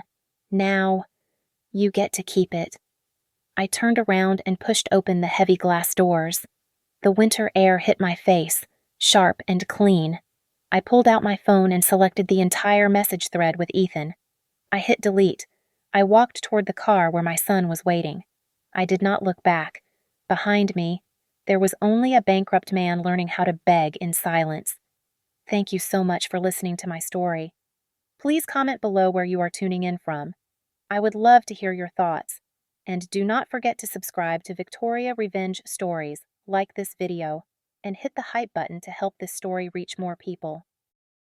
Now, you get to keep it. I turned around and pushed open the heavy glass doors. The winter air hit my face, sharp and clean. I pulled out my phone and selected the entire message thread with Ethan. I hit delete. I walked toward the car where my son was waiting. I did not look back. Behind me, there was only a bankrupt man learning how to beg in silence. Thank you so much for listening to my story. Please comment below where you are tuning in from. I would love to hear your thoughts. And do not forget to subscribe to Victoria Revenge Stories, like this video, and hit the hype button to help this story reach more people.